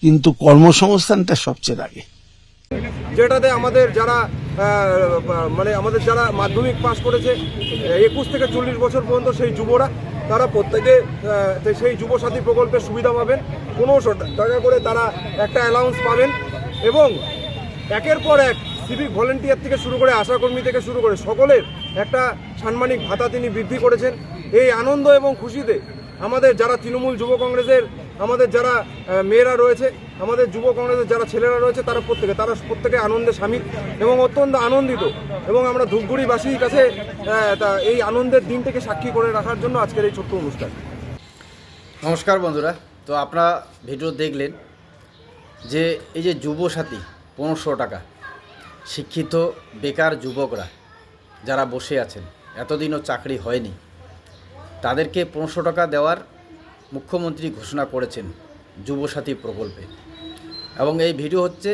কিন্তু কর্মসংস্থানটা সবচেয়ে আগে। যেটাতে আমাদের যারা আমাদের যারা মাধ্যমিক পাস করেছে 21 থেকে 40 বছর পর্যন্ত সেই যুবরা, তারা প্রত্যেকে সেই যুবসাথী প্রকল্পের সুবিধা পাবেন। 1500 টাকা করে তারা একটা অ্যালাউন্স পাবেন এবং একের পর এক সিভিক ভলেন্টিয়ার থেকে শুরু করে আশাকর্মী থেকে শুরু করে সকলের একটা সাম্মানিক ভাতা তিনি বৃদ্ধি করেছেন। এই আনন্দ এবং খুশিতে আমাদের যারা তৃণমূল যুব কংগ্রেসের আমাদের যারা মেয়েরা রয়েছে, আমাদের যুব কংগ্রেসের যারা ছেলেরা রয়েছে, তারা প্রত্যেকে আনন্দে সামিল এবং অত্যন্ত আনন্দিত। এবং আমরা ধূপগুড়িবাসীর কাছে এই আনন্দের দিনটাকে সাক্ষী করে রাখার জন্য আজকের এই ছোট্ট অনুষ্ঠান। নমস্কার বন্ধুরা, তো আপনারা ভিডিও দেখলেন যে এই যে যুবসাথী 1500 টাকা, শিক্ষিত বেকার যুবকরা যারা বসে আছেন, এতদিনও চাকরি হয়নি, তাদেরকে 1500 টাকা দেওয়ার মুখ্যমন্ত্রী ঘোষণা করেছেন যুবসাথী প্রকল্পে। এবং এই ভিডিও হচ্ছে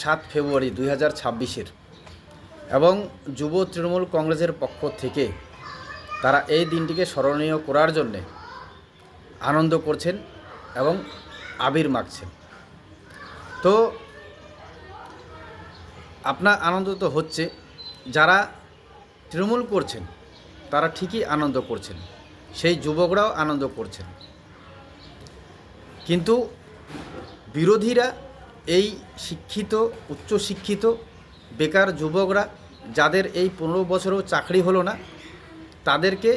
7 ফেব্রুয়ারি 2026-এর। এবং যুব তৃণমূল কংগ্রেসের পক্ষ থেকে তারা এই দিনটিকে স্মরণীয় করার জন্যে আনন্দ করছেন এবং আবির মাখছেন। তো আপনার আনন্দ তো হচ্ছে, যারা তৃণমূল করছেন তারা ঠিকই আনন্দ করছেন, সেই যুবকরাও আনন্দ করছেন। কিন্তু বিরোধীরা এই শিক্ষিত উচ্চশিক্ষিত বেকার যুবকরা যাদের এই 15 বছরেও চাকরি হলো না, তাদেরকে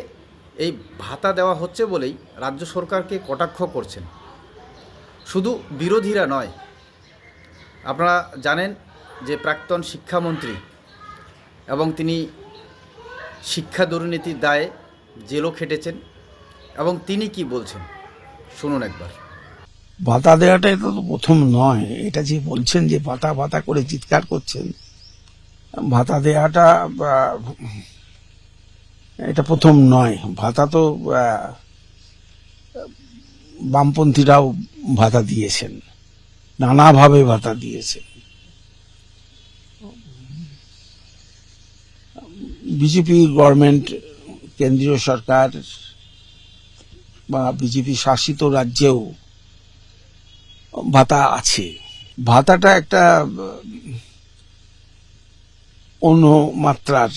এই ভাতা দেওয়া হচ্ছে বলেই রাজ্য সরকারকে কটাক্ষ করছেন। শুধু বিরোধীরা নয়, আপনারা জানেন যে প্রাক্তন শিক্ষামন্ত্রী এবং তিনি শিক্ষা দুর্নীতির দায়ে জেলও খেটেছেন। এবং তিনি কি বলছেন শুনুন একবার। ভাতা দেওয়াটা এটা তো প্রথম নয়। এটা যে বলছেন যে ভাতা ভাতা করে চিৎকার করছেন, ভাতা দেওয়াটা এটা প্রথম নয়। ভাতা তো বামপন্থীরাও ভাতা দিয়েছেন, নানাভাবে ভাতা দিয়েছেন। বিজেপি গভর্নমেন্ট, কেন্দ্রীয় সরকার বা বিজেপি শাসিত রাজ্যেও ভাতা আছে। ভাতাটা একটা অন্য মাত্রার,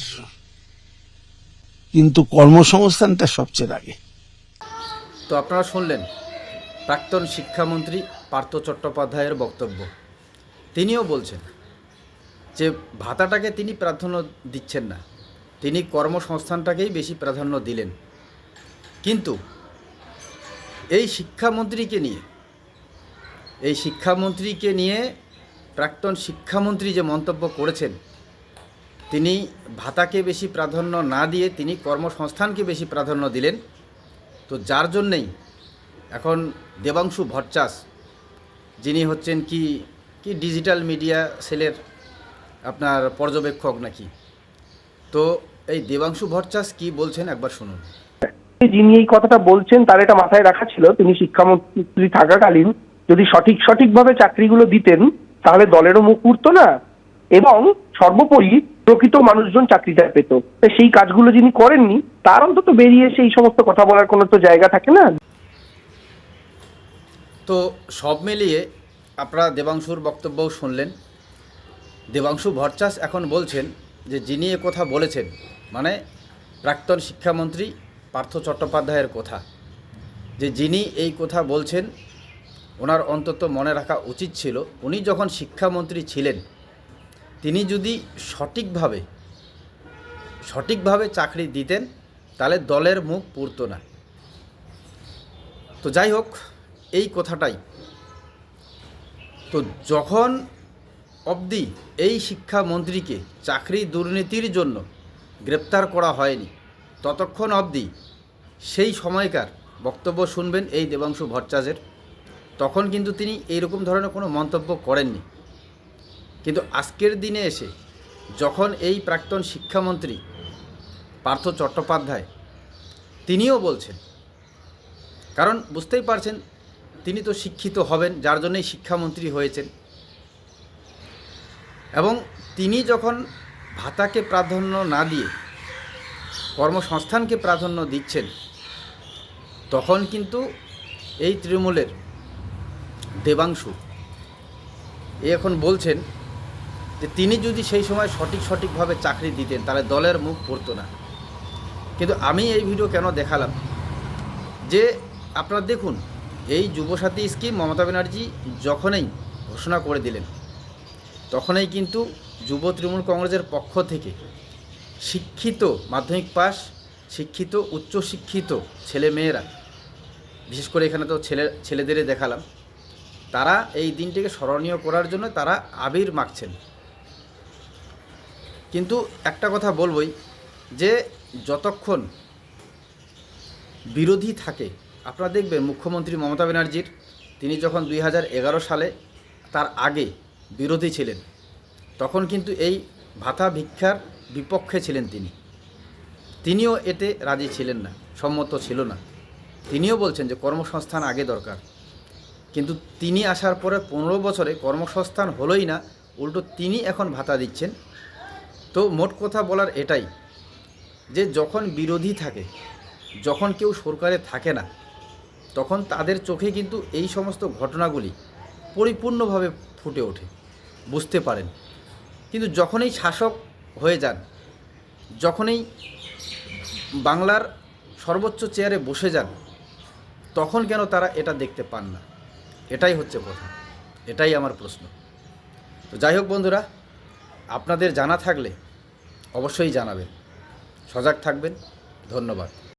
কিন্তু কর্মসংস্থানটা সবচেয়ে আগে। তো আপনারা শুনলেন প্রাক্তন শিক্ষামন্ত্রী পার্থ চট্টোপাধ্যায়ের বক্তব্য। তিনিও বলছেন যে ভাতাটাকে তিনি প্রাধান্য দিচ্ছেন না, তিনি কর্মসংস্থানটাকেই বেশি প্রাধান্য দিলেন। কিন্তু এই শিক্ষামন্ত্রীকে নিয়ে প্রাক্তন শিক্ষামন্ত্রী যে মন্তব্য করেছেন, তিনি ভাতাকে বেশি প্রাধান্য না দিয়ে তিনি কর্মসংস্থানকে বেশি প্রাধান্য দিলেন। তো যার জন্যেই এখন দেবাংশু ভট্টাচ, যিনি হচ্ছেন কি ডিজিটাল মিডিয়া সেলের আপনার পর্যবেক্ষক নাকি, তো এই দেবাংশু ভট্টাচ কি বলছেন একবার শুনুন। যিনি এই কথাটা বলছেন তার এটা মাথায় রাখা ছিল, তিনি শিক্ষামন্ত্রী থাকাকালীন যদি সঠিকভাবে চাকরিগুলো দিতেন তাহলে দলেরও মুখ উঠতো না এবং সর্বোপরি প্রকৃত মানুষজন চাকরিটা পেত। সেই কাজগুলো যিনি করেননি, তার অন্তত বেরিয়ে এসে এই সমস্ত কথা বলার কোনো তো জায়গা থাকে না। তো সব মিলিয়ে আপনারা দেবাংশুর বক্তব্যও শুনলেন। দেবাংশু ভট্টাচ এখন বলছেন যে যিনি এ কথা বলেছেন, মানে প্রাক্তন শিক্ষামন্ত্রী পার্থ চট্টোপাধ্যায়ের কথা, যে যিনি এই কথা বলছেন ওনার অন্তত মনে রাখা উচিত ছিল, উনি যখন শিক্ষামন্ত্রী ছিলেন তিনি যদি সঠিকভাবে চাকরি দিতেন তাহলে দলের মুখ পুড়ত না। তো যাই হোক, এই কথাটাই তো যখন অবধি এই শিক্ষামন্ত্রীকে চাকরি দুর্নীতির জন্য গ্রেপ্তার করা হয়নি, ততক্ষণ অবধি সেই সময়কার বক্তব্য শুনবেন এই দেবাংশু ভট্টাচের, তখন কিন্তু তিনি এইরকম ধরনের কোনো মন্তব্য করেননি। কিন্তু আজকের দিনে এসে যখন এই প্রাক্তন শিক্ষামন্ত্রী পার্থ চট্টোপাধ্যায় তিনিও বলছেন, কারণ বুঝতেই পারছেন তিনি তো শিক্ষিত হবেন, যার জন্যই শিক্ষামন্ত্রী হয়েছেন, এবং তিনি যখন ভাতাকে প্রাধান্য না দিয়ে কর্মসংস্থানকে প্রাধান্য দিচ্ছেন, তখন কিন্তু এই তৃণমূলের দেবাংশু এ এখন বলছেন যে তিনি যদি সেই সময় সঠিকভাবে চাকরি দিতেন তাহলে দলের মুখ পড়তো না। কিন্তু আমি এই ভিডিও কেন দেখালাম, যে আপনারা দেখুন, এই যুবসাথী স্কিম মমতা ব্যানার্জি যখনই ঘোষণা করে দিলেন তখনই কিন্তু যুব তৃণমূল কংগ্রেসের পক্ষ থেকে শিক্ষিত, মাধ্যমিক পাস শিক্ষিত, উচ্চশিক্ষিত ছেলেমেয়েরা, বিশেষ করে এখানে তো ছেলেদেরই দেখালাম, তারা এই দিনটিকে স্মরণীয় করার জন্য তারা আবির মাখছেন। কিন্তু একটা কথা বলবই, যে যতক্ষণ বিরোধী থাকে, আপনারা দেখবেন মুখ্যমন্ত্রী মমতা ব্যানার্জির, তিনি যখন 2011 সালে তার আগে বিরোধী ছিলেন, তখন কিন্তু এই ভাতা ভিক্ষার বিপক্ষে ছিলেন তিনিও এতে রাজি ছিলেন না, সম্মত ছিল না। তিনিও বলছেন যে কর্মসংস্থান আগে দরকার। কিন্তু তিনি আসার পরে 15 বছরে কর্মসংস্থান হলোই না, উল্টো তিনি এখন ভাতা দিচ্ছেন। তো মোট কথা বলার এটাই, যে যখন বিরোধী থাকে, যখন কেউ সরকারে থাকে না, তখন তাদের চোখে কিন্তু এই সমস্ত ঘটনাগুলি পরিপূর্ণভাবে ফুটে ওঠে, বুঝতে পারেন। কিন্তু যখনই শাসক হয়ে যান, যখনই বাংলার সর্বোচ্চ চেয়ারে বসে যান, তখন কেন তারা এটা দেখতে পান না? এটাই হচ্ছে কথা, এটাই আমার প্রশ্ন। তো যাই হোক বন্ধুরা, আপনাদের জানা থাকলে অবশ্যই জানাবেন, সজাগ থাকবেন। ধন্যবাদ।